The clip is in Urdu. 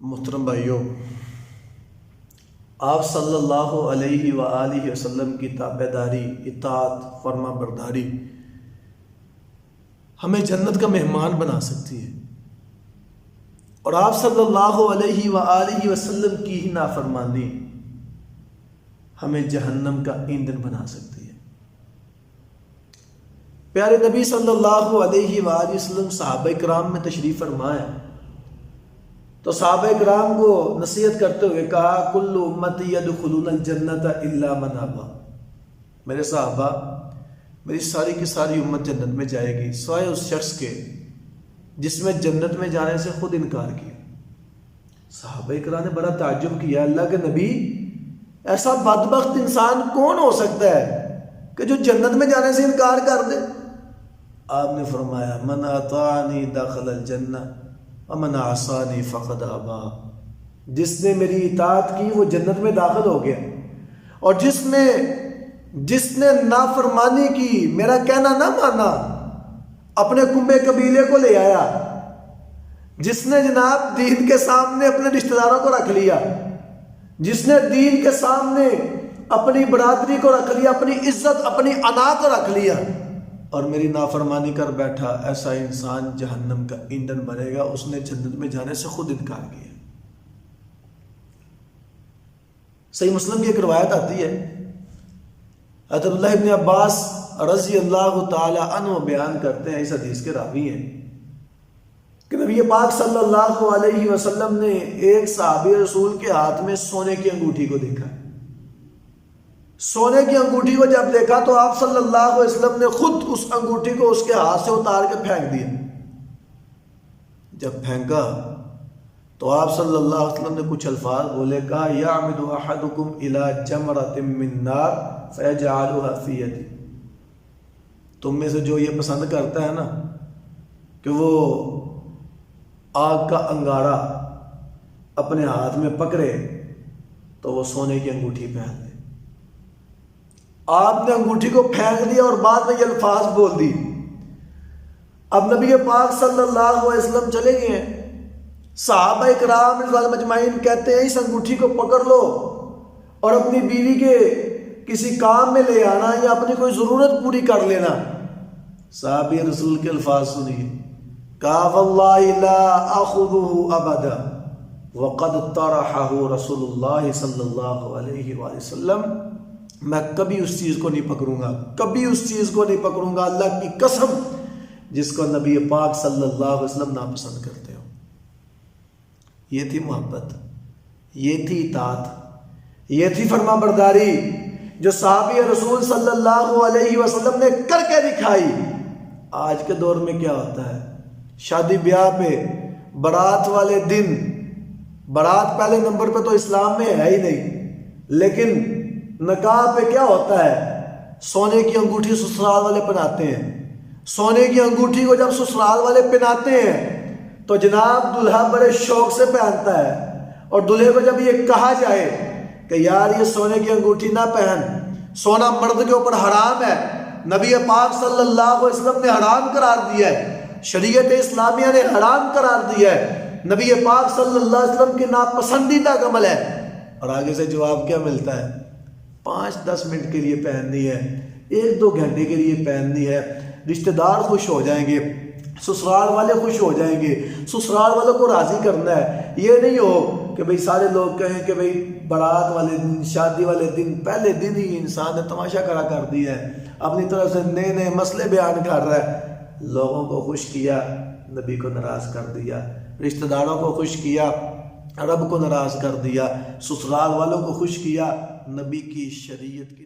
محترم بھائیوں، آپ صلی اللہ علیہ وآلہ وسلم کی تابعداری، اطاعت، فرما برداری ہمیں جنت کا مہمان بنا سکتی ہے، اور آپ صلی اللہ علیہ وآلہ وسلم کی ہی نافرمانی ہمیں جہنم کا ایندھن بنا سکتی ہے۔ پیارے نبی صلی اللہ علیہ وآلہ وسلم صحابہ کرام میں تشریف فرمائے تو صحابہ کرام کو نصیحت کرتے ہوئے کہا، کل امتی یدخلون الجنت الا من ابا، میرے صحابہ، میری ساری کی ساری امت جنت میں جائے گی سوائے اس شخص کے جس میں جنت میں جانے سے خود انکار کیا۔ صحابہ کرام نے بڑا تعجب کیا، اللہ کے نبی، ایسا بدبخت انسان کون ہو سکتا ہے کہ جو جنت میں جانے سے انکار کر دے؟ آپ نے فرمایا، من اطاعنی دخل الجنہ ومن عصانی فقد ابا، جس نے میری اطاعت کی وہ جنت میں داخل ہو گیا، اور جس نے نافرمانی کی، میرا کہنا نہ مانا، اپنے کنبے قبیلے کو لے آیا، جس نے جناب دین کے سامنے اپنے رشتہ داروں کو رکھ لیا، جس نے دین کے سامنے اپنی برادری کو رکھ لیا، اپنی عزت، اپنی انا کو رکھ لیا، اور میری نافرمانی کر بیٹھا، ایسا انسان جہنم کا ایندھن بنے گا۔ اس نے جنت میں جانے سے خود انکار کیا۔ صحیح مسلم کی ایک روایت آتی ہے، حضرت عبداللہ ابن عباس رضی اللہ تعالی عنہ بیان کرتے ہیں، اس حدیث کے راوی ہیں، کہ نبی پاک صلی اللہ علیہ وسلم نے ایک صحابی رسول کے ہاتھ میں سونے کی انگوٹھی کو دیکھا۔ سونے کی انگوٹھی کو جب دیکھا تو آپ صلی اللہ علیہ وسلم نے خود اس انگوٹھی کو اس کے ہاتھ سے اتار کے پھینک دیا۔ جب پھینکا تو آپ صلی اللہ علیہ وسلم نے کچھ الفاظ بولے، کہا، یعمد احدکم الی جمرۃ من نار فیجعلها فی یدی، تم میں سے جو یہ پسند کرتا ہے نا کہ وہ آگ کا انگارہ اپنے ہاتھ میں پکڑے تو وہ سونے کی انگوٹھی پہن لے۔ آپ نے انگوٹھی کو پھینک دیا اور بعد میں یہ الفاظ بول دی۔ اب نبی پاک صلی اللہ علیہ وسلم چلے گئے ہیں، صحابہ کرام مجمعین کہتے ہیں، اس انگوٹھی کو پکڑ لو اور اپنی بیوی کے کسی کام میں لے آنا یا اپنی کوئی ضرورت پوری کر لینا۔ صحابی رسول کے الفاظ سنیے، کہا، واللہ لا اخذہ ابدا وقد طرحہ رسول اللہ صلی اللہ علیہ وآلہ وسلم، میں کبھی اس چیز کو نہیں پکڑوں گا، کبھی اس چیز کو نہیں پکڑوں گا، اللہ کی قسم، جس کو نبی پاک صلی اللہ علیہ وسلم ناپسند کرتے ہو۔ یہ تھی محبت، یہ تھی اطاعت، یہ تھی فرما برداری جو صحابی رسول صلی اللہ علیہ وسلم نے کر کے دکھائی۔ آج کے دور میں کیا ہوتا ہے، شادی بیاہ پہ بارات والے دن، بارات پہلے نمبر پہ تو اسلام میں ہے ہی نہیں، لیکن نکاح پہ کیا ہوتا ہے، سونے کی انگوٹھی سسرال والے پہناتے ہیں۔ سونے کی انگوٹھی کو جب سسرال والے پہناتے ہیں تو جناب دلہا بڑے شوق سے پہنتا ہے، اور دلہے کو جب یہ کہا جائے کہ یار یہ سونے کی انگوٹھی نہ پہن، سونا مرد کے اوپر حرام ہے، نبی پاک صلی اللہ علیہ وسلم نے حرام قرار دیا ہے، شریعت اسلامیہ نے حرام قرار دیا ہے، نبی پاک صلی اللہ علیہ وسلم کی ناپسندیدہ عمل ہے، اور آگے سے جواب کیا ملتا ہے، 5-10 منٹ کے لیے پہننی ہے، 1-2 گھنٹے کے لیے پہننی ہے، رشتہ دار خوش ہو جائیں گے، سسرال والے خوش ہو جائیں گے، سسرال والوں کو راضی کرنا ہے۔ یہ نہیں ہو کہ بھئی سارے لوگ کہیں کہ بھئی بارات والے دن، شادی والے دن، پہلے دن ہی انسان نے تماشا کھڑا کر دیا ہے، اپنی طرف سے نئے نئے مسئلے بیان کر رہا ہے، لوگوں کو خوش کیا، نبی کو ناراض کر دیا، رشتہ داروں کو خوش کیا، رب کو ناراض کر دیا، سسرال والوں کو خوش کیا، نبی کی شریعت کی